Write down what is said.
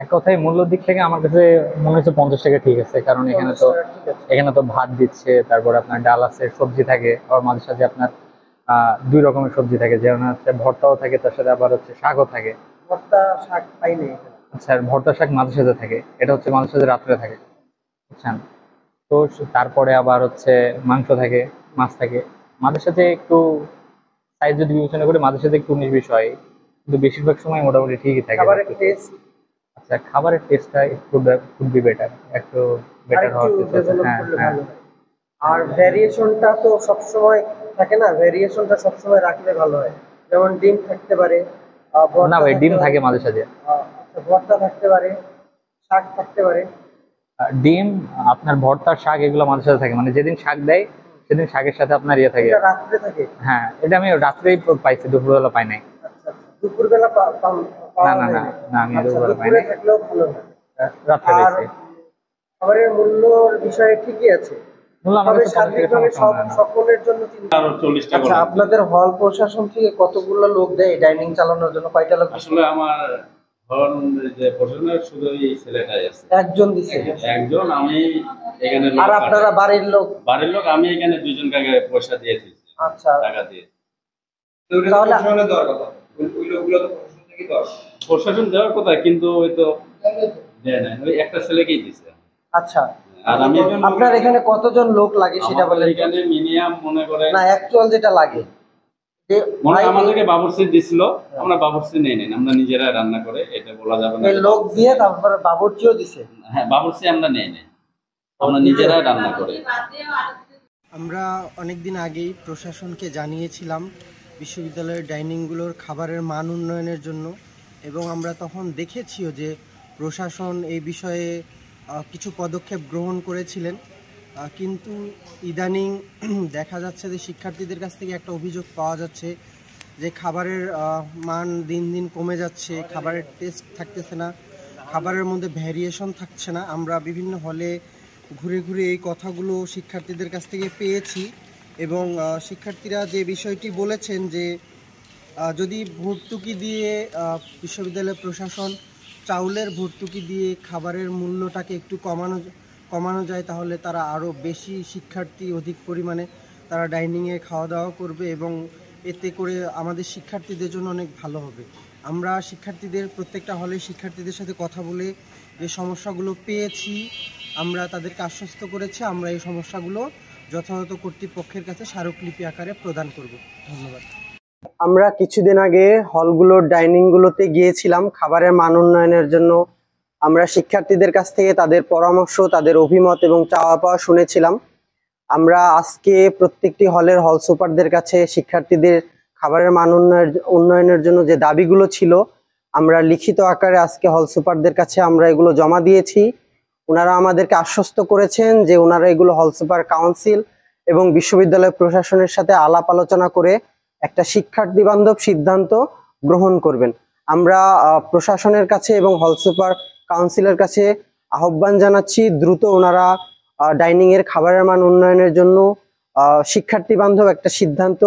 এক কথায় মূল্যর দিক থেকে আমার কাছে মনে হচ্ছে 50 টাকা ঠিক আছে, কারণ এখানে পঞ্চাশ তো টাকা ঠিক আছে। ভাত দিচ্ছে, তারপর আপনার ডাল আছে, সবজি থাকে, আর মাঝে সাঝে আপনার দুই রকমের সবজি থাকে, যেমন হচ্ছে ভর্তাও থাকে, তার সাথে আবার হচ্ছে শাকও থাকে। ভর্তা শাক পাই নাই এখানে। আচ্ছা, আর ভর্তা শাক মাঝে সাঝে থাকে, এটা হচ্ছে মাঝে সাঝে রাত্রে থাকে, বুঝছেন? তো তারপরে আবার হচ্ছে মাংস থাকে, মাছ থাকে, মাঝে সাঝে একটু সাইজ যদি বিবেচনা করে মাঝে সাঝে একটু 19-20 হয়, কিন্তু বেশিরভাগ সময় মোটামুটি ঠিকই থাকে খাবারের সবকিছু। টেস্ট আচ্ছা, খাবারের টেস্টটা একটু কুড বি বেটার, একটু আর বেটার একটু হওয়ার কিছু আছে। ডেভেলপ হ্যাঁ, করলে হ্যাঁ। ভালো হয়। আর ভ্যারিয়েশনটা তো সবসময় থাকে না, ভ্যারিয়েশনটা সবসময় রাখলে ভালো হয়। যেমন ডিম থাকতে পারে, না ভর্তা ভাই, থাকতে ডিম পারে, থাকে মাঝে সাঝে। আচ্ছা ভর্তা থাকতে পারে, শাক থাকতে পারে। ডিম, আপনার ভর্তা, শাক এগুলো মাঝে সাঝে থাকে, মানে যেদিন শাক দেয় সেদিন শাকের সাথে আপনার ইয়ে থাকে। এটা রাত্রে থাকে। হ্যাঁ, এটা আমি রাত্রেই পাইছি, দুপুরবেলা পাই নাই। আচ্ছা আচ্ছা, দুপুরবেলা না, পাওয়া না, যায় না, না। না, আমি আচ্ছা, দুপুরবেলা পাই দুপুরে নাই। থাকলেও ভালো না। রাত্রে আর পাইছি। খাবারের মূল্যর বিষয়ে ঠিকই আছে, মূল্য আমার তবে কাছে 50 টাকা সার্বিকভাবে সমস্যা সব মনে হয় না। সকলের জন্য চিন্তা। আরো 40টা আচ্ছা, করে দিন। আপনাদের হল প্রশাসন থেকে কতগুলো লোক দেয় ডাইনিং চালানোর জন্য, কয়টা লোক দিচ্ছে? আসলে আমার ধরুন যে প্রশাসনের শুধু এই ছেলেটাই আছে, একজন দিছে। একজন। আমি এখানে আর লোক আপনারা পাঠাই, বাড়ির লোক? বাড়ির লোক। আমি এখানে দুজনকে আগে পয়সা দিয়েছি, আচ্ছা, টাকা দিয়ে। তাহলে প্রশাসনে দেওয়ার কথা, ওই লোকগুলো তো প্রশাসন থেকে দেওয়ার। প্রশাসন দেওয়ার কথা, কিন্তু ওই তো দেয় না, ওই একটা ছেলেকেই দিছে। আচ্ছা, আর আমি আপনার এখানে কতজন লোক লাগে সেটা আমাদের বলেন তো? এখানে মিনিমাম মনে করে, না, অ্যাকচুয়াল যেটা লাগে, যে ভাই আমাদেরকে বাবুর্চি দিছিল, আমরা বাবুর্চি নেই নেই, আমরা নিজেরা রান্না করে, এটা বলা যাবে না এই যে লোক বাবুর্চি দিয়ে নেই। তারপরে বাবুর্চিও দিছে। হ্যাঁ, বাবুর্চি আমরা নেই নেই, আমরা নিজেরা রান্না করে। আমরা অনেক দিন আগেই প্রশাসনকে জানিয়েছিলাম বিশ্ববিদ্যালয়ের ডাইনিংগুলোর খাবারের মান উন্নয়নের জন্য, এবং আমরা তখন দেখেছিও যে প্রশাসন এই বিষয়ে কিছু পদক্ষেপ গ্রহণ করেছিলেন। কিন্তু ইদানিং দেখা যাচ্ছে যে শিক্ষার্থীদের কাছ থেকে একটা অভিযোগ পাওয়া যাচ্ছে যে খাবারের মান দিন দিন কমে যাচ্ছে, খাবারের টেস্ট থাকতেছে না, খাবারের মধ্যে ভ্যারিয়েশন থাকছে না। আমরা বিভিন্ন হলে ঘুরে ঘুরে এই কথাগুলো শিক্ষার্থীদের কাছ থেকে পেয়েছি, এবং শিক্ষার্থীরা যে বিষয়টি বলেছেন যে যদি ভর্তুকি দিয়ে বিশ্ববিদ্যালয় প্রশাসন চাউলের ভর্তুকি দিয়ে খাবারের মূল্যটাকে একটু কমানো যায়, তাহলে তারা আরও বেশি শিক্ষার্থী অধিক পরিমাণে তারা ডাইনিংয়ে খাওয়া দাওয়া করবে, এবং এতে করে আমাদের শিক্ষার্থীদের জন্য অনেক ভালো হবে। আমরা শিক্ষার্থীদের প্রত্যেকটা হলে শিক্ষার্থীদের সাথে কথা বলে যে সমস্যাগুলো পেয়েছি, আমরা তাদেরকে আশ্বস্ত করেছি আমরা এই সমস্যাগুলো যথাযথ কর্তৃপক্ষের কাছে স্মারকলিপি আকারে প্রদান করব। ধন্যবাদ। আমরা কিছুদিন আগে হলগুলোর ডাইনিংগুলোতে গিয়েছিলাম খাবারের মান উন্নয়নের জন্য। আমরা শিক্ষার্থীদের কাছ থেকে তাদের পরামর্শ, তাদের অভিমত এবং চাওয়া পাওয়া শুনেছিলাম। আমরা আজকে প্রত্যেকটি হলের হল সুপারদের কাছে শিক্ষার্থীদের খাবারের মান উন্নয়নের জন্য যে দাবিগুলো ছিল, আমরা লিখিত আকারে আজকে হল সুপারদের কাছে আমরা এগুলো জমা দিয়েছি। ওনারা আমাদেরকে আশ্বস্ত করেছেন যে ওনারা এগুলো হল সুপার কাউন্সিল এবং বিশ্ববিদ্যালয় প্রশাসনের সাথে আলাপ আলোচনা করে একটা শিক্ষার্থী বান্ধব সিদ্ধান্ত গ্রহণ করবেন। আমরা প্রশাসনের কাছে এবং হল সুপার কাউন্সিলের কাছে আহ্বান জানাচ্ছি দ্রুত ওনারা ডাইনিং এর খাবারের মান উন্নয়নের জন্য শিক্ষার্থী বান্ধব একটা সিদ্ধান্ত